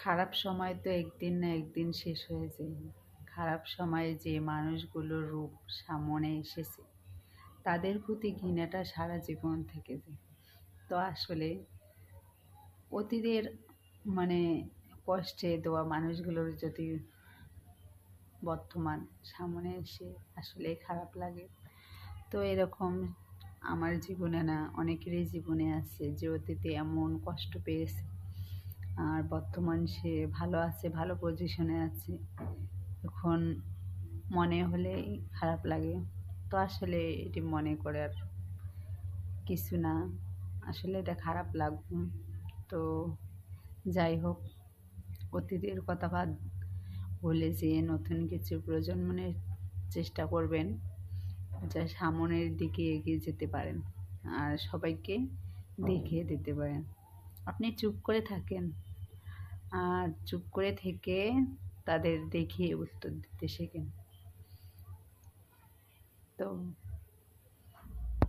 খারাপ সময় তো একদিন না একদিন শেষ হয়ে যায়। খারাপ সময়ে যে মানুষগুলোর রূপ সামনে এসেছে তাদের প্রতি ঘৃণাটা সারা জীবন থেকে যায়। তো আসলে অতীতের মানে কষ্টে দেওয়া মানুষগুলোর যদি বর্তমান সামনে এসে আসলে খারাপ লাগে। তো এরকম আমার জীবনে না অনেকেরই জীবনে আছে যে অতীতে এমন কষ্ট পেয়েছে আর বর্তমান সে ভালো আছে, ভালো পজিশনে আছে। এখন মনে হলেই খারাপ লাগে। তো আসলে এটি মনে করে আর কিছু না। আসলে এটা খারাপ লাগবে। তো যাই হোক, অতীতের কথা ভুলে যেয়ে নতুন কিছু প্রজন্মের চেষ্টা করবেন, যা সামনের দিকে এগিয়ে যেতে পারেন আর সবাইকে দেখিয়ে দিতে পারেন। আপনি চুপ করে থাকেন আর চুপ করে থেকে তাদের দেখিয়ে উত্তর দিতে শেখেন। তো